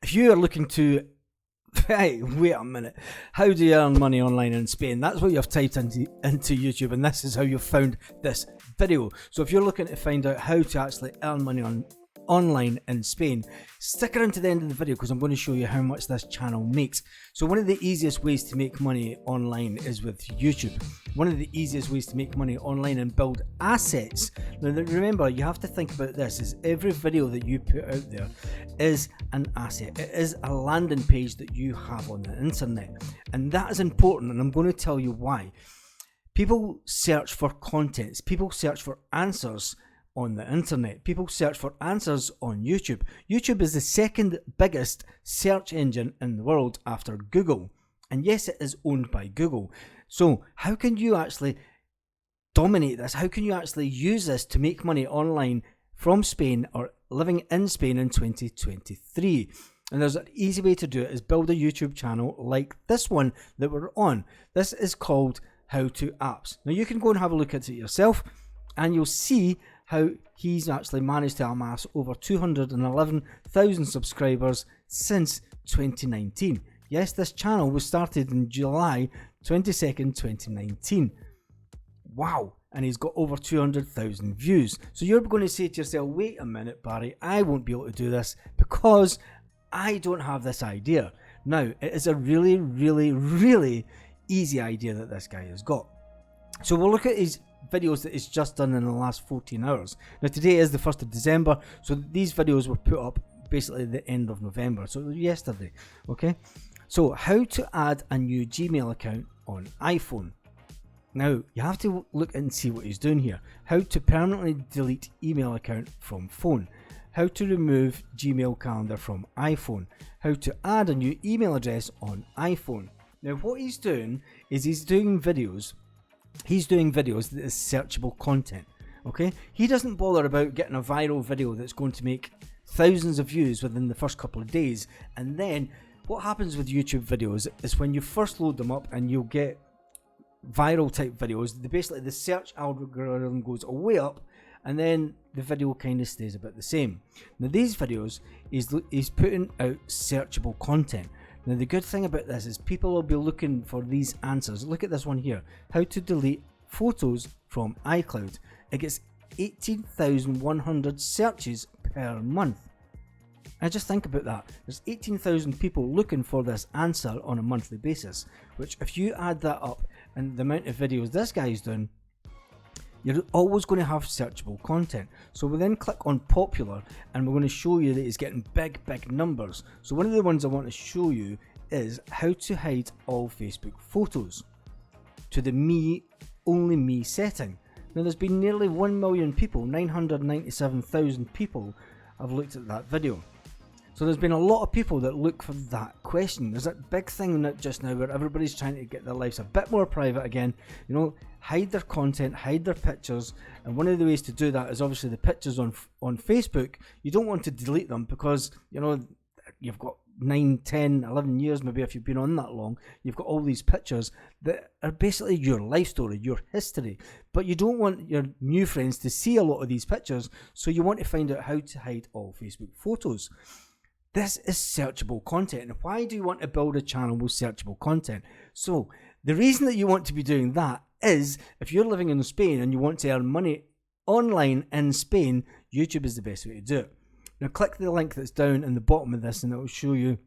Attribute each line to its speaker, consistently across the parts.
Speaker 1: if you are looking to, hey, wait a minute, how do you earn money online in Spain? That's what you've typed into YouTube, and this is how you've found this video. So if you're looking to find out how to actually earn money online in Spain, stick around to the end of the video because I'm going to show you how much this channel makes. So one of the easiest ways to make money online is with YouTube. One of the easiest ways to make money online and build assets. Now remember, you have to think about this, is every video that you put out there is an asset. It is a landing page that you have on the internet, and that is important, and I'm going to tell you why. People search for contents, people search for answers on the internet, people search for answers on YouTube. YouTube is the second biggest search engine in the world after Google, and yes, it is owned by Google. So how can you actually dominate this? How can you actually use this to make money online from Spain or living in Spain in 2023? And there's an easy way to do it, is build a YouTube channel like this one that we're on. This is called How To Apps. Now you can go and have a look at it yourself, and you'll see how he's actually managed to amass over 211,000 subscribers since 2019. Yes, this channel was started in July 22nd, 2019. Wow, and he's got over 200,000 views. So you're going to say to yourself, wait a minute, Barry, I won't be able to do this because I don't have this idea. Now, it is a really, really, really easy idea that this guy has got. So we'll look at his videos that he's just done in the last 14 hours. Now today is the 1st of December, so these videos were put up basically the end of November, so yesterday. Okay, so how to add a new Gmail account on iPhone. Now you have to look and see what he's doing here. How to permanently delete email account from phone. How to remove Gmail calendar from iPhone. How to add a new email address on iPhone. Now what he's doing is he's doing videos that is searchable content. Okay, he doesn't bother about getting a viral video that's going to make thousands of views within the first couple of days. And then what happens with YouTube videos is when you first load them up and you'll get viral type videos, basically the search algorithm goes way up, and then the video kind of stays about the same. Now these videos is putting out searchable content. Now the good thing about this is people will be looking for these answers. Look at this one here, how to delete photos from iCloud. It gets 18,100 searches per month. Now just think about that. There's 18,000 people looking for this answer on a monthly basis, which if you add that up and the amount of videos this guy's doing, you're always going to have searchable content. So we'll then click on popular, and we're going to show you that he's getting big numbers. So one of the ones I want to show you is how to hide all Facebook photos to the only me setting. Now there's been nearly 1 million people, 997,000 people have looked at that video. So there's been a lot of people that look for that question. There's that big thing just now where everybody's trying to get their lives a bit more private again, you know, hide their content, hide their pictures. And one of the ways to do that is obviously the pictures on Facebook. You don't want to delete them because, you know, you've got 9, 10, 11 years, maybe if you've been on that long, you've got all these pictures that are basically your life story, your history. But you don't want your new friends to see a lot of these pictures, so you want to find out how to hide all Facebook photos. This is searchable content. And why do you want to build a channel with searchable content? So the reason that you want to be doing that is if you're living in Spain and you want to earn money online in Spain, YouTube is the best way to do it. Now click the link that's down in the bottom of this and it will show you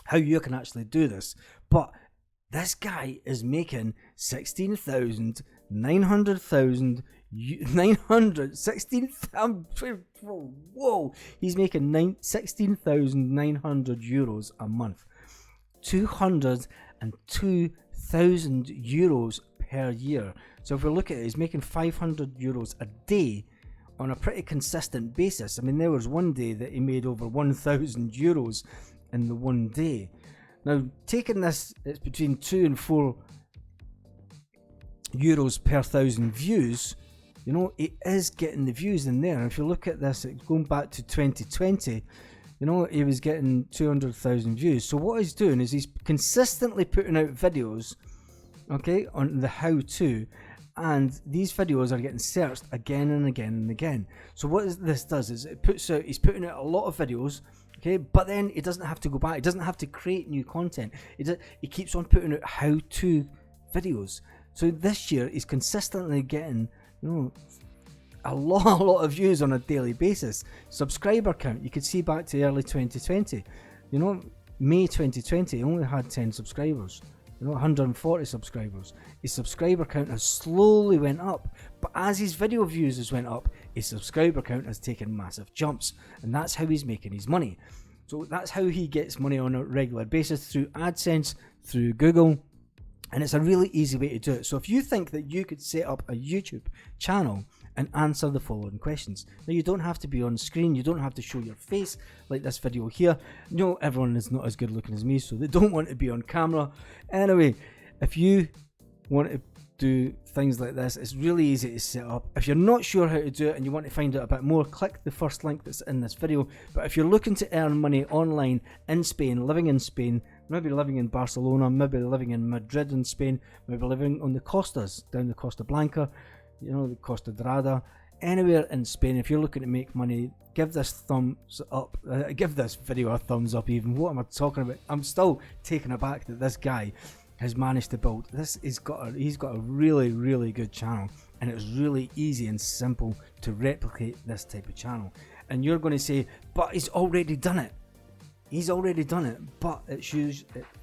Speaker 1: how you can actually do this. But this guy is making 16,900. Whoa, he's making 16,900 euros a month, 202,000 euros per year. So if we look at it, he's making 500 euros a day on a pretty consistent basis. I mean, there was one day that he made over 1,000 euros in the one day. Now taking this, it's between 2 and 4 euros per 1,000 views. You know, it is getting the views in there. And if you look at this, it's going back to 2020, you know, he was getting 200,000 views. So what he's doing is he's consistently putting out videos, okay, on the how-to, and these videos are getting searched again and again and again. So what this does is it puts out, he's putting out a lot of videos Okay, but then he doesn't have to go back. He doesn't have to create new content. He keeps on putting out how-to videos. So this year he's consistently getting, a lot of views on a daily basis. Subscriber count, you could see back to early 2020. May 2020, he only had 10 subscribers. 140 subscribers. His subscriber count has slowly went up, but as his video views has went up, his subscriber count has taken massive jumps, and that's how he's making his money. So that's how he gets money on a regular basis, through AdSense, through Google, and it's a really easy way to do it. So if you think that you could set up a YouTube channel and answer the following questions. Now, you don't have to be on screen, you don't have to show your face like this video here. Everyone is not as good looking as me, so they don't want to be on camera. Anyway, if you want to do things like this, it's really easy to set up. If you're not sure how to do it and you want to find out a bit more, click the first link that's in this video. But if you're looking to earn money online in Spain, living in Spain, maybe living in Barcelona, maybe living in Madrid in Spain, maybe living on the costas, down the Costa Blanca, the Costa Dorada, anywhere in Spain, if you're looking to make money, give this thumbs up, give this video a thumbs up even. What am I talking about? I'm still taken aback that this guy has managed to build this. He's got a really, really good channel, and it's really easy and simple to replicate this type of channel. And you're going to say, but he's already done it. He's already done it, but it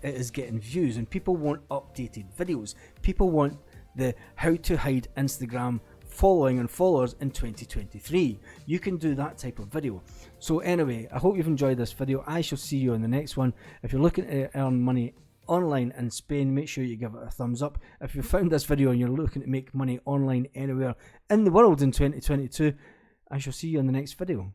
Speaker 1: is getting views, and people want updated videos. People want the how to hide Instagram following and followers in 2023. You can do that type of video. So anyway, I hope you've enjoyed this video. I shall see you in the next one. If you're looking to earn money online in Spain, make sure you give it a thumbs up. If you found this video and you're looking to make money online anywhere in the world in 2022, I shall see you in the next video.